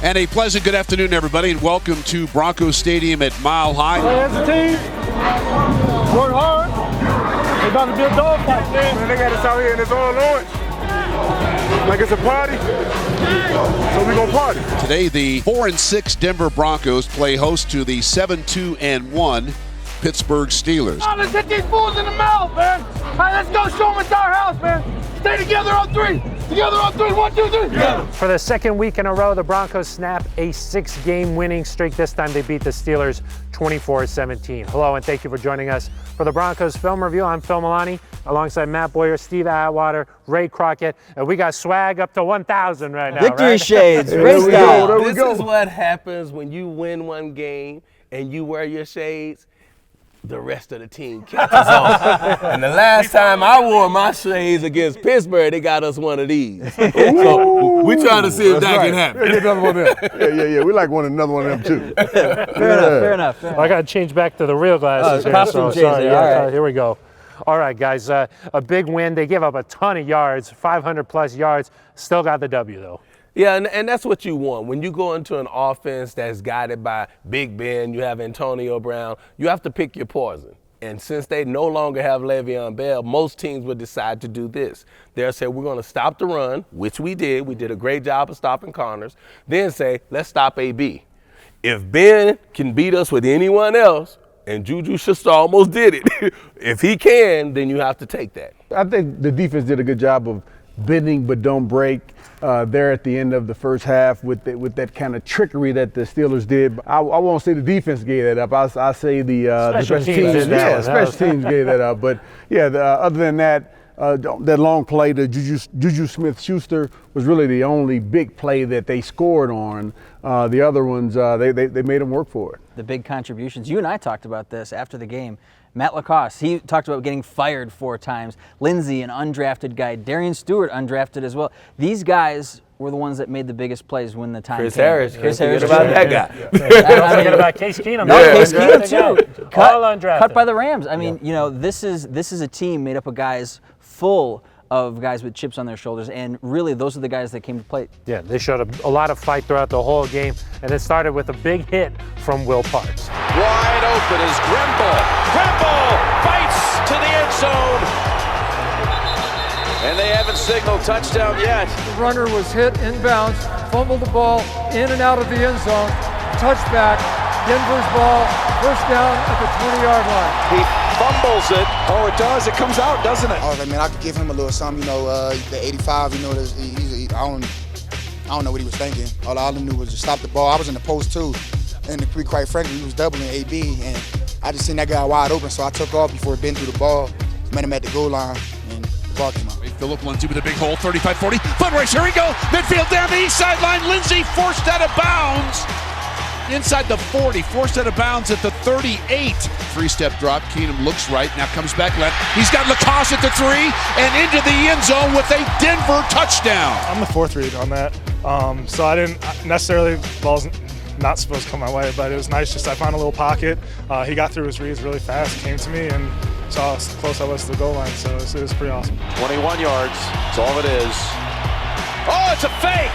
And a pleasant good afternoon, everybody, and welcome to Broncos Stadium at Mile High. As a team, work hard. It's about to be a dogfight, man. They got us out here and it's all orange. Like it's a party. So we gonna party. Today, the 4-6 Denver Broncos play host to the 7-2-1 Pittsburgh Steelers. Oh, let's hit these fools in the mouth, man. All right, let's go show them it's our house, man. Stay together on three. Together on three. 1, 2, 3. Yeah. For the second week in a row, the Broncos snap a 6-game winning streak. This time they beat the Steelers 24-17. Hello, and thank you for joining us for the Broncos Film Review. I'm Phil Milani, alongside Matt Boyer, Steve Atwater, Ray Crockett, and we got swag up to 1,000 right now. Victory right? shades, There race we style. go. This is what happens when you win one game and you wear your shades. The rest of the team catches on. And the last time I wore my shades against Pittsburgh, they got us one of these. So we trying to see if that can happen. Get another one of them. Yeah. We like another one of them too. Fair enough. Well, I got to change back to the real glasses here. costume change sorry, there. yeah, All right. here we go. All right, guys, a big win. They gave up a ton of yards, 500-plus yards. Still got the W, though. Yeah, and that's what you want. When you go into an offense that's guided by Big Ben, you have Antonio Brown, you have to pick your poison. And since they no longer have Le'Veon Bell, most teams would decide to do this. They'll say, we're going to stop the run, which we did. We did a great job of stopping corners. Then say, let's stop AB. If Ben can beat us with anyone else, and Juju Schuster almost did it, if he can, then you have to take that. I think the defense did a good job of bending but don't break there at the end of the first half with that kind of trickery that the Steelers did. I won't say the defense gave that up. I say the special teams gave that up. But yeah, other than that, that long play to Juju Smith-Schuster was really the only big play that they scored on. The other ones, they made them work for it. The big contributions. You and I talked about this after the game. Matt Lacoste, he talked about getting fired 4 times. Lindsey, an undrafted guy. Darian Stewart, undrafted as well. These guys were the ones that made the biggest plays when the time came. Chris Harris. About that guy. Don't forget about Case Keenum. No, Case Keenum too. All undrafted. Cut by the Rams. I mean, this is a team made up of guys full of guys with chips on their shoulders, and really those are the guys that came to play. Yeah, they showed a lot of fight throughout the whole game, and it started with a big hit from Will Parks. Wide open is Grimble. Grimble fights to the end zone. And they haven't signaled touchdown yet. The runner was hit inbounds, fumbled the ball in and out of the end zone, touchback, Denver's ball, first down at the 20-yard line. He fumbles it. Oh, it does. It comes out, doesn't it? I was like, man, I could give him a little something. The 85. I don't know what he was thinking. All I knew was to stop the ball. I was in the post too, and to be quite frankly, he was doubling AB, and I just seen that guy wide open, so I took off before it bent through the ball, met him at the goal line, and the ball came out. Philip Lindsay with a big hole, 35-40. Foot race, here we go. Midfield down the east sideline. Lindsay forced out of bounds. Inside the 40, forced out of bounds at the 38. 3-step drop, Keenum looks right, now comes back left. He's got Lacoste at the 3 and into the end zone with a Denver touchdown. I'm the 4th read on that, so I didn't necessarily, ball's not supposed to come my way, but it was nice. I found a little pocket. He got through his reads really fast, came to me, and saw how close I was to the goal line, so it was pretty awesome. 21 yards, that's all it is. Oh, it's a fake!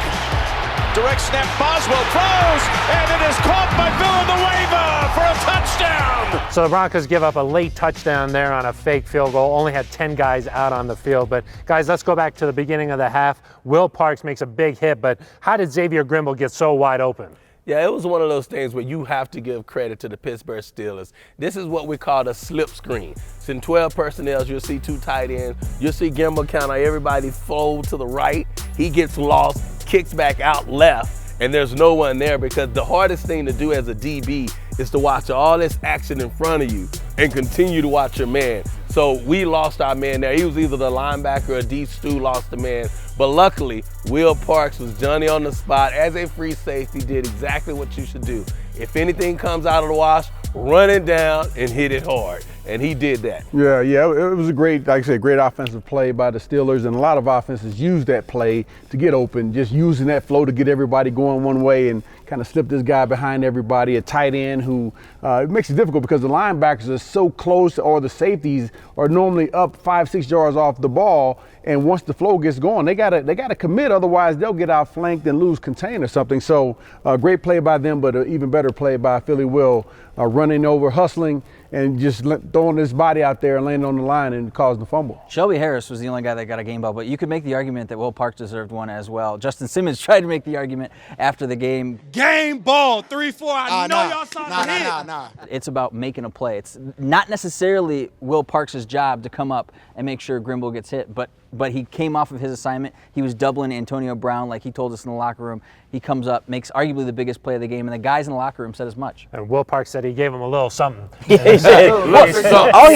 Direct snap, Boswell throws, and it is caught by Villanueva for a touchdown! So the Broncos give up a late touchdown there on a fake field goal. Only had 10 guys out on the field. But guys, let's go back to the beginning of the half. Will Parks makes a big hit, but how did Xavier Grimble get so wide open? Yeah, it was one of those things where you have to give credit to the Pittsburgh Steelers. This is what we call a slip screen. It's in 12 personnel. You'll see 2 tight ends. You'll see Grimble kind of everybody fold to the right. He gets lost, kicks back out left, and there's no one there because the hardest thing to do as a DB is to watch all this action in front of you and continue to watch your man. So we lost our man there. He was either the linebacker or D. Stu lost the man. But luckily, Will Parks was Johnny on the spot as a free safety, did exactly what you should do. If anything comes out of the wash, run it down and hit it hard. And he did that. Yeah, it was a great, like I said, great offensive play by the Steelers, and a lot of offenses use that play to get open, just using that flow to get everybody going one way and kind of slip this guy behind everybody, a tight end who it makes it difficult because the linebackers are so close, or the safeties are normally up 5-6 yards off the ball, And once the flow gets going, they gotta commit. Otherwise, they'll get outflanked and lose contain or something. So, great play by them, but an even better play by Philly Will, running over, hustling, and just throwing his body out there and landing on the line and causing the fumble. Shelby Harris was the only guy that got a game ball, but you could make the argument that Will Parks deserved one as well. Justin Simmons tried to make the argument after the game. Game ball, 3-4. I know y'all saw the hit. Nah. It's about making a play. It's not necessarily Will Parks' job to come up and make sure Grimble gets hit, but he came off of his assignment. He was doubling Antonio Brown like he told us in the locker room. He comes up, makes arguably the biggest play of the game, and the guys in the locker room said as much. And Will Parks said he gave him a little something. He said, all he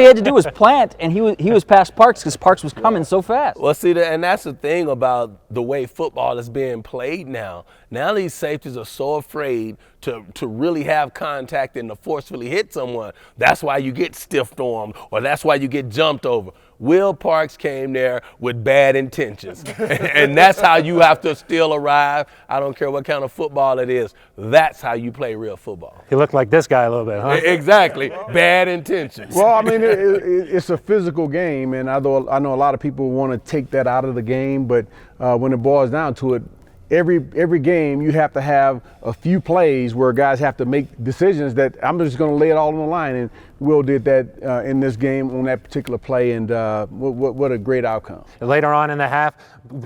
had to do was plant, and he was past Parks because Parks was coming so fast. Well, see, and that's the thing about the way football is being played now. Now these safeties are so afraid to really have contact and to forcefully hit someone. That's why you get stiffed armed, or that's why you get jumped over. Will Parks came there with bad intentions, and that's how you have to still arrive. I don't care what kind of football it is. That's how you play real football. He looked like this guy a little bit, huh? Exactly. Bad intentions. Well, I mean, it's a physical game, and I know a lot of people want to take that out of the game, but when it boils down to it, every game you have to have a few plays where guys have to make decisions that I'm just going to lay it all on the line, and Will did that in this game on that particular play, and what a great outcome. Later on in the half,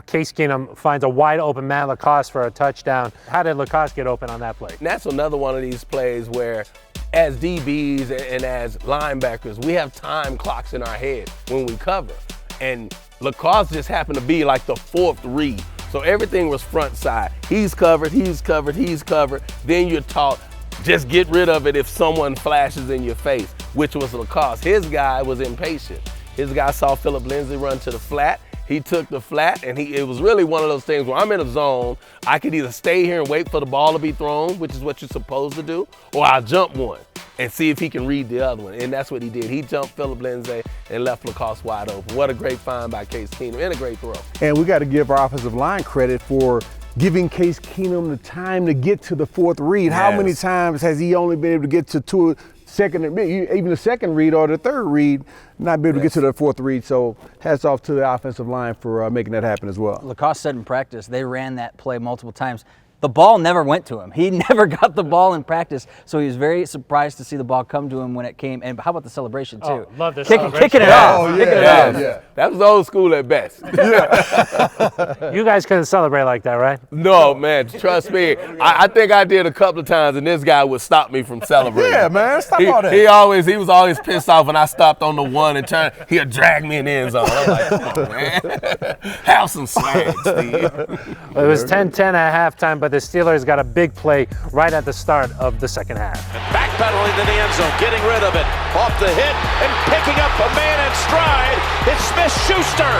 Case Keenum finds a wide open Matt Lacoste for a touchdown. How did Lacoste get open on that play? And that's another one of these plays where as DBs and as linebackers, we have time clocks in our head when we cover. And Lacoste just happened to be like the fourth read. So everything was front side. He's covered. Then you're taught, just get rid of it if someone flashes in your face, which was Lacoste. His guy was impatient. His guy saw Philip Lindsay run to the flat. He took the flat, and it was really one of those things where I'm in a zone. I could either stay here and wait for the ball to be thrown, which is what you're supposed to do, or I'll jump one and see if he can read the other one. And that's what he did. He jumped Philip Lindsay and left Lacoste wide open. What a great find by Case Keenum, and a great throw. And we got to give our offensive line credit for giving Case Keenum the time to get to the fourth read. Yes. How many times has he only been able to get to even the second read or the third read, not be able to get to the fourth read? So hats off to the offensive line for making that happen as well. Lacoste said in practice, they ran that play multiple times. The ball never went to him. He never got the ball in practice, so he was very surprised to see the ball come to him when it came. And how about the celebration, too? Oh, love this celebration. Kicking it off. Yeah. That was old school at best. You guys couldn't celebrate like that, right? No, man, trust me. I think I did a couple of times, and this guy would stop me from celebrating. Yeah, man, stop all that. He was always pissed off when I stopped on the one and turned. He'd drag me in the end zone. I'm like, come on, man. Have some swag, Steve. Well, it was 10-10 at halftime, but the Steelers got a big play right at the start of the second half. And backpedaling to the end zone, getting rid of it. Off the hit and picking up a man in stride. It's Smith-Schuster.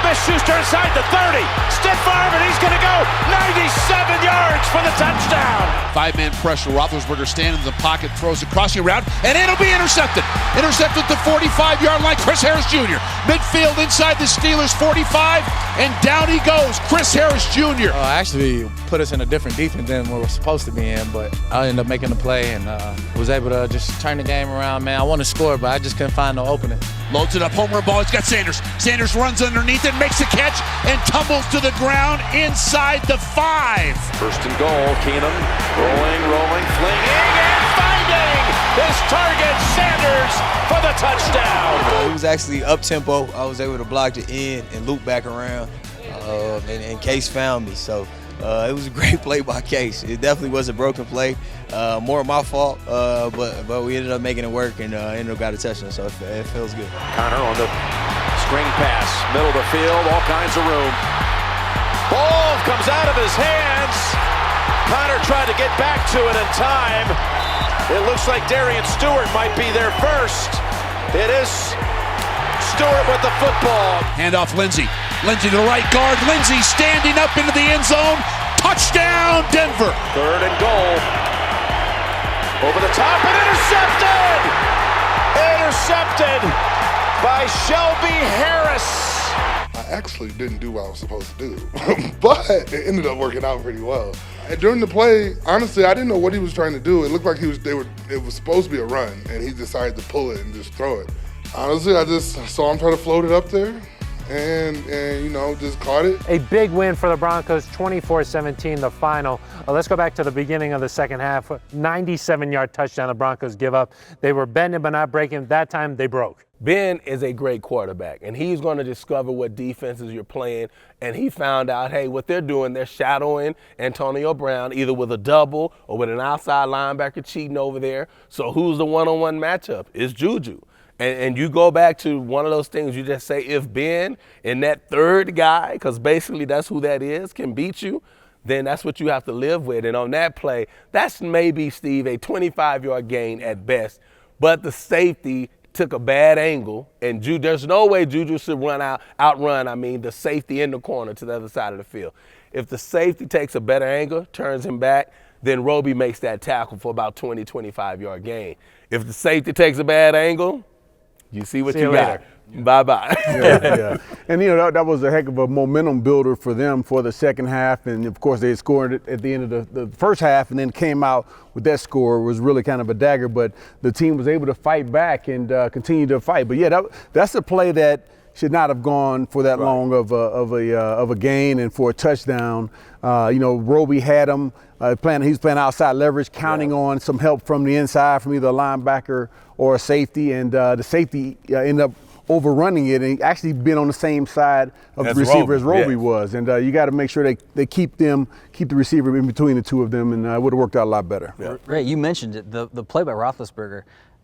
Smith-Schuster inside the 30. Stiff arm, and he's going to go 97 yards for the touchdown. Five-man pressure. Roethlisberger standing in the pocket, throws it crossing around, and it'll be intercepted. Intercepted at the 45-yard line. Chris Harris Jr. Midfield inside the Steelers 45, and down he goes. Chris Harris Jr. Actually put us in a different defense than we were supposed to be in, but I ended up making the play and was able to just turn the game around, man. I want to score, but I just couldn't find no opening. Loads it up, home run ball. He's got Sanders. Sanders runs underneath it, makes the catch, and tumbles to the ground inside the 5. First and goal, Keenum rolling, flinging, and finding his target, Sanders, for the touchdown. It was actually up-tempo. I was able to block the end and loop back around, and Case found me. So it was a great play by Case. It definitely was a broken play. More my fault, but we ended up making it work and ended up got a touchdown, so it feels good. Connor on the screen pass, middle of the field, all kinds of room. Ball comes out of his hands. Connor tried to get back to it in time. It looks like Darian Stewart might be there first. It is Stewart with the football. Handoff Lindsay. Lindsay to the right guard. Lindsay standing up into the end zone. Touchdown, Denver. Third and goal. Over the top and intercepted! Intercepted by Shelby Harris. I actually didn't do what I was supposed to do, but it ended up working out pretty well. And during the play, honestly, I didn't know what he was trying to do. It looked like it was supposed to be a run, and he decided to pull it and just throw it. Honestly, I just saw him try to float it up there and just caught it. A big win for the Broncos, 24-17, the final. Let's go back to the beginning of the second half. 97-yard touchdown the Broncos give up. They were bending but not breaking. That time they broke. Ben is a great quarterback, and he's going to discover what defenses you're playing. And he found out, hey, what they're doing, they're shadowing Antonio Brown either with a double or with an outside linebacker cheating over there. So who's the one-on-one matchup? It's Juju. And you go back to one of those things, you just say if Ben and that third guy, because basically that's who that is, can beat you, then that's what you have to live with. And on that play, that's maybe, Steve, a 25-yard gain at best. But the safety took a bad angle, and there's no way Juju should outrun the safety in the corner to the other side of the field. If the safety takes a better angle, turns him back, then Roby makes that tackle for about 20, 25-yard gain. If the safety takes a bad angle, you see what you got. Bye-bye. Yeah. And, that was a heck of a momentum builder for them for the second half. And, of course, they scored it at the end of the first half and then came out with that score. It was really kind of a dagger. But the team was able to fight back and continue to fight. But, yeah, that's a play that should not have gone for that long of a gain and for a touchdown. Roby had him he's playing outside leverage, counting on some help from the inside from either a linebacker or a safety, and the safety ended up overrunning it and actually been on the same side of the receiver as Roby was. And you got to make sure they keep the receiver in between the two of them, and it would have worked out a lot better. Yeah. Ray, you mentioned it, the play by Roethlisberger.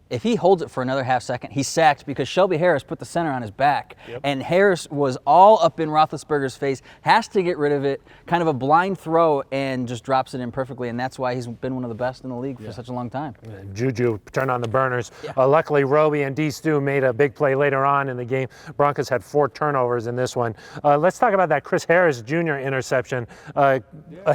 If he holds it for another half second, he's sacked because Shelby Harris put the center on his back. Yep. And Harris was all up in Roethlisberger's face, has to get rid of it, kind of a blind throw, and just drops it in perfectly. And that's why he's been one of the best in the league for such a long time. Juju turned on the burners. Yeah. Luckily, Roby and D. Stu made a big play later on in the game. Broncos had 4 turnovers in this one. Let's talk about that Chris Harris Jr. interception. A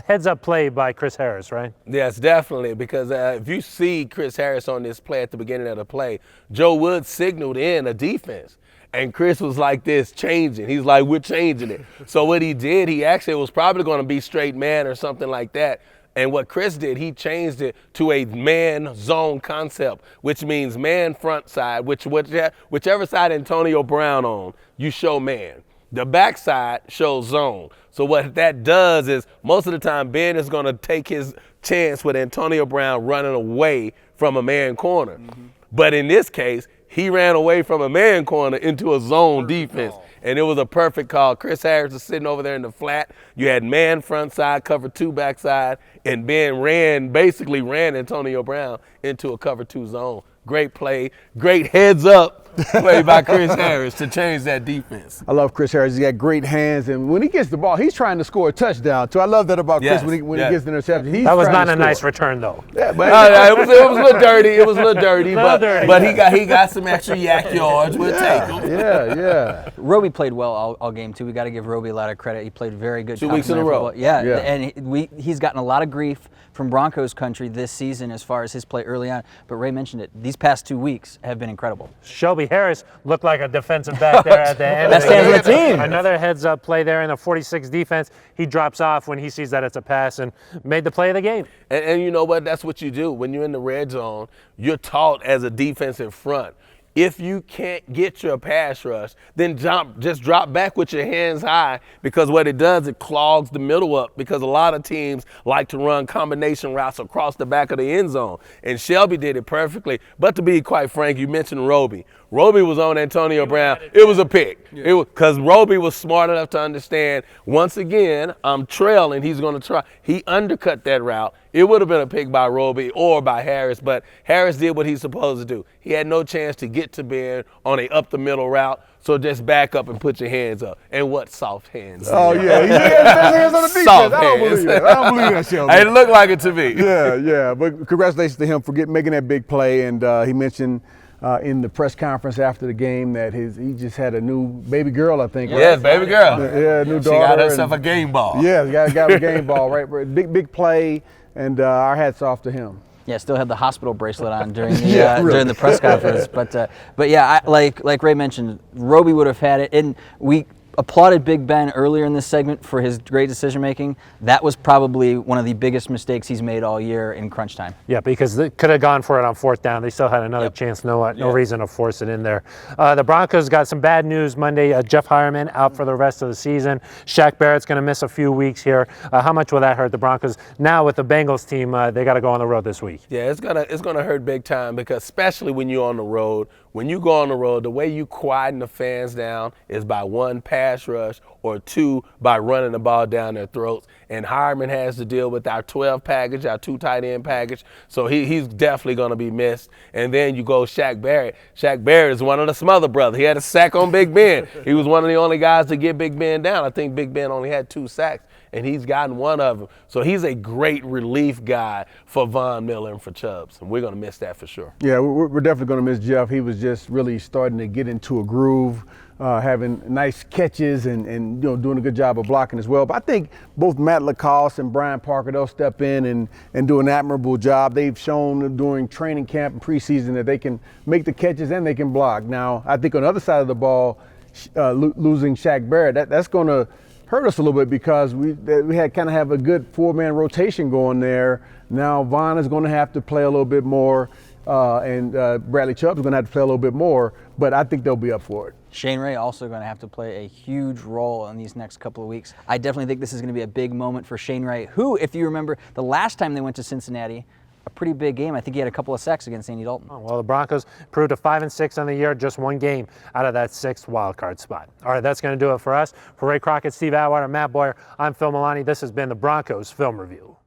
heads-up play by Chris Harris, right? Yes, definitely, because if you see Chris Harris on this play at the beginning of the play, Joe Woods signaled in a defense, and Chris was like this, changing. He's like, we're changing it. So what he did, he actually was probably going to be straight man or something like that. And what Chris did, he changed it to a man zone concept, which means man front side, whichever side Antonio Brown on, you show man. The backside shows zone. So what that does is most of the time Ben is going to take his chance with Antonio Brown running away from a man corner. Mm-hmm. But in this case, he ran away from a man corner into a zone defense, and it was a perfect call. Chris Harris was sitting over there in the flat. You had man front side, cover 2 backside, and Ben basically ran Antonio Brown into a cover 2 zone. Great play, great heads up play by Chris Harris to change that defense. I love Chris Harris. He's got great hands, and when he gets the ball, he's trying to score a touchdown. So I love that about Chris when he gets the interception. That was not a nice return, though. Yeah, but it was a little dirty. It was a little dirty, but he got some extra yak yards. We'll take him. Yeah. Roby played well all game too. We got to give Roby a lot of credit. He played very good. 2 weeks in a row. Yeah, and he's gotten a lot of grief from Broncos country this season as far as his play early on. But Ray mentioned it. These past 2 weeks have been incredible. Shelby Harris looked like a defensive back there at the end. Best hands of the team. Another heads-up play there in the 46 defense. He drops off when he sees that it's a pass and made the play of the game. And you know what? That's what you do. When you're in the red zone, you're taught as a defensive front. If you can't get your pass rush, then just drop back with your hands high, because what it does, it clogs the middle up, because a lot of teams like to run combination routes across the back of the end zone. And Shelby did it perfectly. But to be quite frank, you mentioned Roby. Roby was on Antonio Brown. It was a pick. It was because Roby was smart enough to understand, once again, I'm trailing, he's going to try. He undercut that route. It would have been a pick by Roby or by Harris, but Harris did what he's supposed to do. He had no chance to get to Ben on a up-the-middle route, so just back up and put your hands up. And what soft hands. Oh, yeah. He had hands on the defense. Soft I don't believe that. I don't believe that, Shelby. It looked like it to me. Yeah. But congratulations to him for making that big play. And he mentioned in the press conference after the game that he just had a new baby girl, I think. Yes, right? Baby girl. Yeah, new daughter. She got herself a game ball. Yeah, got a game ball, right? Big play, and our hats off to him. Yeah, still had the hospital bracelet on during the during the press conference. But yeah, like Ray mentioned, Roby would have had it, and applauded Big Ben earlier in this segment for his great decision making. That was probably one of the biggest mistakes he's made all year in crunch time. Yeah, because they could have gone for it on fourth down. They still had another chance. No reason to force it in there. The Broncos got some bad news Monday. Jeff Hireman out for the rest of the season. Shaq Barrett's going to miss a few weeks here. How much will that hurt the Broncos? Now with the Bengals team, they got to go on the road this week. Yeah, it's gonna hurt big time, because especially when you're on the road. When you go on the road, the way you quieten the fans down is by one, pass rush, or two, by running the ball down their throats. And Hireman has to deal with our 12 package, our 2 tight end package. So he's definitely going to be missed. And then you go Shaq Berry. Shaq Berry is one of the Smother brothers. He had a sack on Big Ben. He was one of the only guys to get Big Ben down. I think Big Ben only had 2 sacks, and he's gotten one of them. So he's a great relief guy for Von Miller and for Chubbs, and we're going to miss that for sure. Yeah, we're definitely going to miss Jeff. He was just really starting to get into a groove, having nice catches and doing a good job of blocking as well. But I think both Matt Lacoste and Brian Parker, they'll step in and do an admirable job. They've shown during training camp and preseason that they can make the catches and they can block. Now, I think on the other side of the ball, losing Shaq Berry, that's going to hurt us a little bit, because we had kind of have a good 4-man rotation going there. Now Von is going to have to play a little bit more, and Bradley Chubb is going to have to play a little bit more, but I think they'll be up for it. Shane Ray also going to have to play a huge role in these next couple of weeks. I definitely think this is going to be a big moment for Shane Ray, who, if you remember, the last time they went to Cincinnati, a pretty big game. I think he had a couple of sacks against Andy Dalton. Oh, well, the Broncos proved a 5-6 on the year, just one game out of that 6th wild card spot. All right, that's going to do it for us. For Ray Crockett, Steve Atwater, Matt Boyer, I'm Phil Milani. This has been the Broncos Film Review.